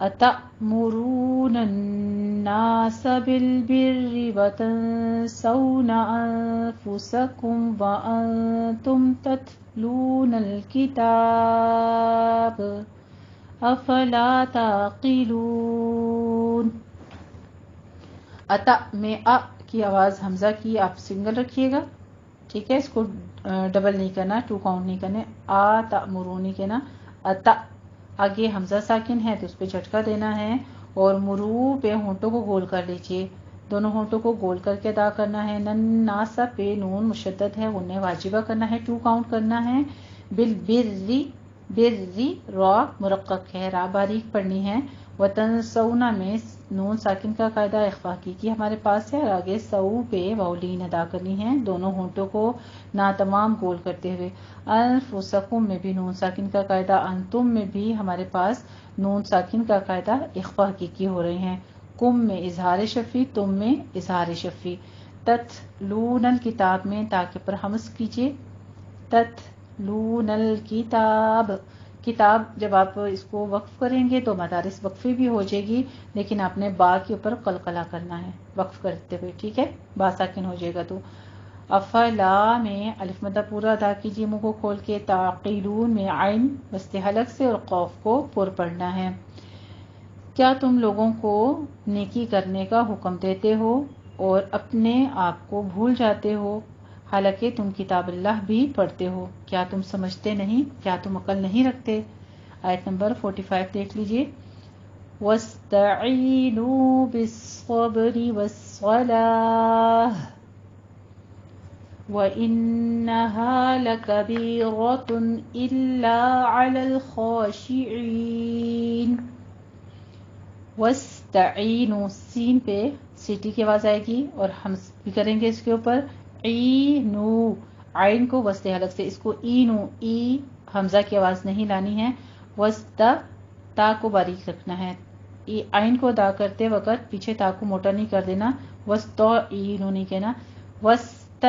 [SPEAKER 3] أَتَأْمُرُونَ النَّاسَ بِالْبِرِّ وَتَنْسَوْنَ أَنفُسَكُمْ وَأَنْتُمْ تَتْلُونَ الْكِتَابَ أَفَلَا تَعْقِلُونَ۔ اتا میں کی آواز حمزہ کی آپ سنگل رکھیے گا، ٹھیک ہے، اس کو ڈبل نہیں کرنا، 2 کاؤنٹ نہیں کرنے، تأمرون نہیں کہنا، اتا آگے حمزہ ساکن ہے تو اس پہ جھٹکا دینا ہے اور مرو پہ ہونٹوں کو گول کر لیجئے، دونوں ہونٹوں کو گول کر کے ادا کرنا ہے۔ نناسا پہ نون مشدد ہے، غنہ واجبہ کرنا ہے، 2 کاؤنٹ کرنا ہے۔ بالبری بری را مرقق ہے، را باریک پڑھنی ہے۔ وتنسونا میں نون ساکن کا قاعدہ اخفا کی ہمارے پاس ہے اور آگے سو پہ واولین ادا کرنی ہے، دونوں ہونٹوں کو ناتمام گول کرتے ہوئے۔ انفسکم میں بھی نون ساکن کا قاعدہ، انتم میں بھی ہمارے پاس نون ساکن کا قاعدہ اخفا کی ہو رہے ہیں، کم میں اظہار شفی، تم میں اظہار شفی۔ تتلون الکتاب میں تاکہ پر حمز کیجیے، تتلون الکتاب، کتاب جب آپ اس کو وقف کریں گے تو مدارس وقفی بھی ہو جائے گی، لیکن آپ نے با کے اوپر قلقلہ کرنا ہے وقف کرتے ہوئے، ٹھیک ہے، با ساکن ہو جائے گا تو۔ افلا میں الف مدہ پورا ادا کیجیے منہ کو کھول کے، تعقلون میں عین وسط حلق سے اور قوف کو پر پڑھنا ہے۔ کیا تم لوگوں کو نیکی کرنے کا حکم دیتے ہو اور اپنے آپ کو بھول جاتے ہو حالانکہ تم کتاب اللہ بھی پڑھتے ہو، کیا تم سمجھتے نہیں، کیا تم عقل نہیں رکھتے؟ آیت نمبر 45 دیکھ لیجیے۔ وَاسْتَعِینُوا بِالصَّبْرِ وَالصَّلَاةِ وَإِنَّهَا لَكَبِيرَةٌ إِلَّا عَلَى الْخَاشِعِينَ۔ وَاسْتَعِینُوا سین پہ سیٹی کی آواز آئے گی اور ہم بھی کریں گے اس کے اوپر، عینو عین کو وسط حلق سے، اس کو اینو ای حمزہ کی آواز نہیں لانی ہے، وسط تا کو باریک رکھنا ہے، عین کو ادا کرتے وقت پیچھے تا کو موٹا نہیں کر دینا، وسط اینو نہیں کہنا، وسط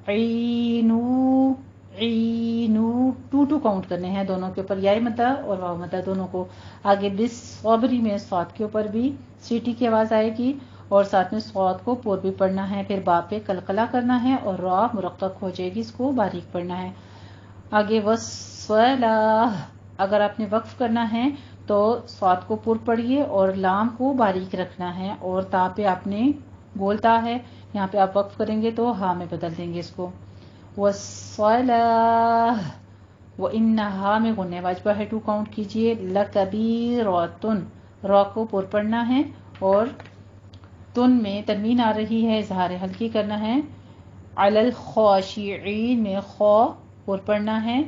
[SPEAKER 3] عینو عینو 2 کاؤنٹ کرنے ہیں دونوں کے اوپر، یا مدہ اور واو مدہ دونوں کو۔ آگے بس صبری میں صاد کے اوپر بھی سیٹی کی آواز آئے گی اور ساتھ میں صاد کو پور بھی پڑھنا ہے، پھر با پہ قلقلہ کرنا ہے اور را مرقق ہو جائے گی، اس کو باریک پڑھنا ہے۔ آگے والصلاۃ اگر آپ نے وقف کرنا ہے تو صاد کو پر پڑھیے اور لام کو باریک رکھنا ہے، اور تا پہ آپ نے گول تا ہے، یہاں پہ آپ وقف کریں گے تو ہاں میں بدل دیں گے اس کو، والصلاۃ وَإِنَّهَا میں غنہ واجبہ ہے، 2 کاؤنٹ کیجئے، لَكَبِيرَةٌ را کو پر پڑھنا ہے اور تن میں تنوین آ رہی ہے، اظہار ہلکی کرنا ہے، علی الخاشعین میں خو پر پڑھنا ہے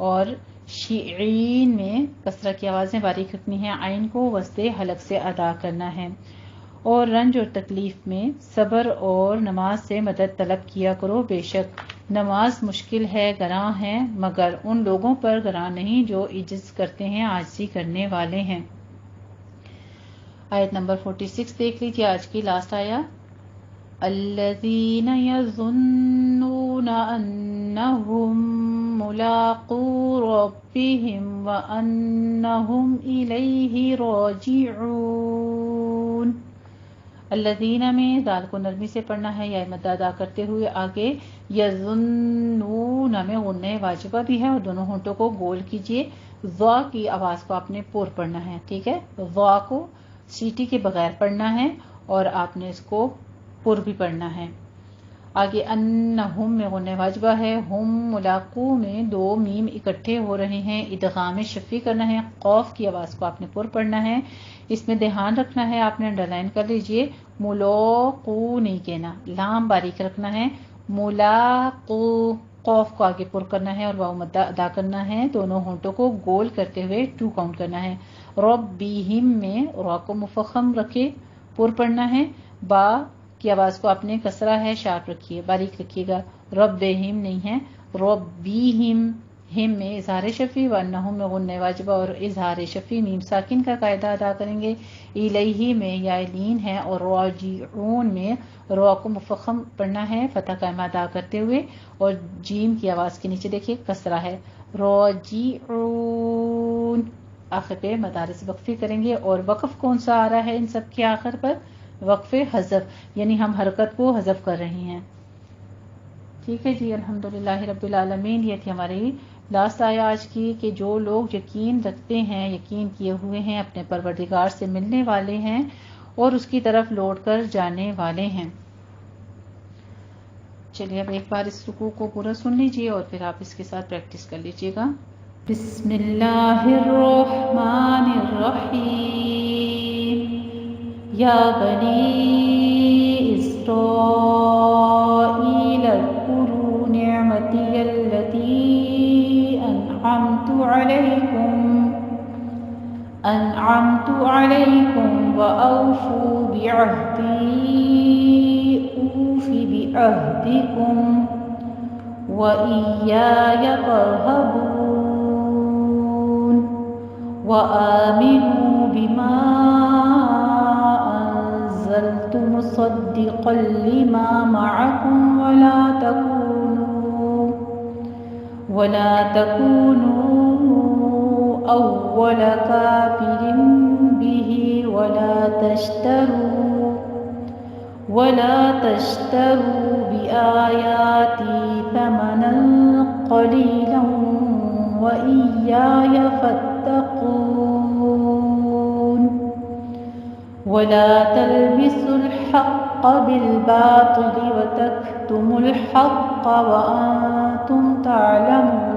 [SPEAKER 3] اور شعین میں کسرہ کی آوازیں باریک رکھنی ہے، عین کو وسط حلق سے ادا کرنا ہے۔ اور رنج اور تکلیف میں صبر اور نماز سے مدد طلب کیا کرو، بے شک نماز مشکل ہے، گراں ہے، مگر ان لوگوں پر گراں نہیں جو عجز کرتے ہیں، عاجزی کرنے والے ہیں۔ آیت نمبر 46 دیکھ لیجیے، آج کی لاسٹ آیا، الذین یظنون انہم ملاقو ربہم وانہم الیہ راجعون۔ الذین میں دال کو نرمی سے پڑھنا ہے یا مد ادا کرتے ہوئے، آگے یظنون میں غنہ واجبہ بھی ہے اور دونوں ہونٹوں کو گول کیجئے، ضا کی آواز کو آپ نے پور پڑھنا ہے، ٹھیک ہے، ضا کو سیٹی کے بغیر پڑھنا ہے اور آپ نے اس کو پر بھی پڑھنا ہے۔ آگے انہم میں غنہ واجبہ ہے، ہم ملاقو میں 2 میم اکٹھے ہو رہے ہیں، ادغام شفی کرنا ہے، قوف کی آواز کو آپ نے پر پڑھنا ہے، اس میں دھیان رکھنا ہے، آپ نے انڈرلائن کر لیجئے، ملاقو نہیں کہنا، لام باریک رکھنا ہے، ملاقو قوف کو آگے پر کرنا ہے اور واو مدہ ادا کرنا ہے. دونوں ہونٹوں کو گول کرتے ہوئے 2 کاؤنٹ کرنا ہے. ربہم میں را کو مفخم رکھے پر پڑھنا ہے. با کی آواز کو آپ نے کسرہ ہے شارپ رکھیے، باریک رکھیے گا. ربہم نہیں ہے، ربیہم. ہم میں اظہار شفی و انہم میں غنہ واجبہ اور اظہار شفی میم ساکن کا قاعدہ ادا کریں گے. الیہ میں یا لین ہے اور راجعون میں را کو مفخم پڑھنا ہے فتح قائمہ ادا کرتے ہوئے، اور جیم کی آواز کے نیچے دیکھیے کسرہ ہے. راجعون آخر پہ مدارس وقفی کریں گے. اور وقف کون سا آ رہا ہے ان سب کے آخر پر؟ وقف حذف، یعنی ہم حرکت کو حذف کر رہے ہیں. ٹھیک ہے جی، الحمدللہ رب العالمین. یہ تھی ہماری لاسٹ آیا آج کی کہ جو لوگ یقین رکھتے ہیں، یقین کیے ہوئے ہیں، اپنے پروردگار سے ملنے والے ہیں اور اس کی طرف لوٹ کر جانے والے ہیں. چلیے اب ایک بار اس رکوع کو پورا سن لیجئے اور پھر آپ اس کے ساتھ پریکٹس کر لیجئے گا. بسم اللہ الرحمن الرحیم. یا بنی اسرائیل اذکروا نعمتی التي أنعمت عليكم وأوفوا بعهدي أوف بعهدكم وإياي فارهبون. وآمنوا بما أنزلت مصدقا لما معكم ولا تكونوا أول كافر به ولا تشتروا بآياتي ثمنا قليلا وإياي فاتقون. ولا تلبسوا الحق بالباطل وتكتموا الحق وأنتم تعلمون.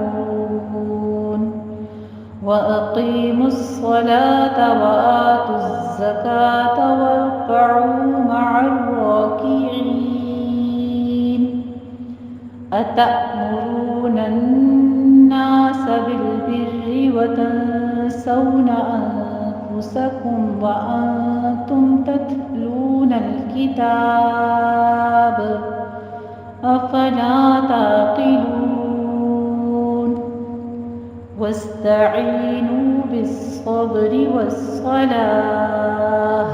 [SPEAKER 3] وأقيموا الصلاة وآتوا الزكاة واركعوا مع الراكعين. أتأمرون الناس بالبر وتنسون أنفسكم وأنتم تتلون الكتاب أفلا تعقلون. واستعينوا بالصبر والصلاة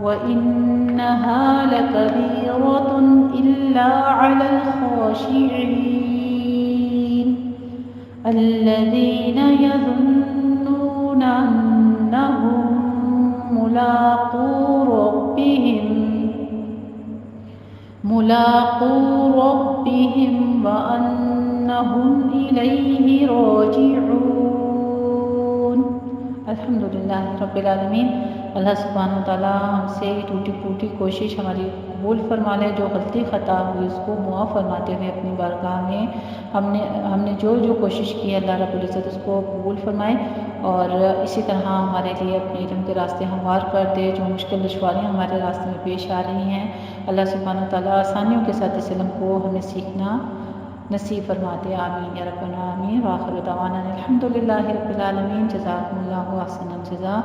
[SPEAKER 3] وإنها لكبيرة إلا على الخاشعين الذين يظنون أنهم ملاقو ربهم وأنهم إليه راجعون. الحمدللہ رب العالمین. اللہ سبحانہ وتعالیٰ ہم سے ٹوٹی پھوٹی کوشش ہماری قبول فرما لے. جو غلطی خطا ہوئی اس کو معاف فرماتے ہوئے اپنی بارگاہ میں ہم نے جو کوشش کی ہے اللہ رب العزت اس کو قبول فرمائے، اور اسی طرح ہمارے لیے اپنے علم کے راستے ہموار کر دے. جو مشکل دشواریاں ہمارے راستے میں پیش آ رہی ہیں اللہ سبحانہ وتعالیٰ آسانیوں کے ساتھ اس علم کو ہمیں سیکھنا نصیب فرماتے. آمین یا رب العالمین. وآخر دعوانا الحمدللہ رب العالمین. جزاکم اللہ احسن الجزاء.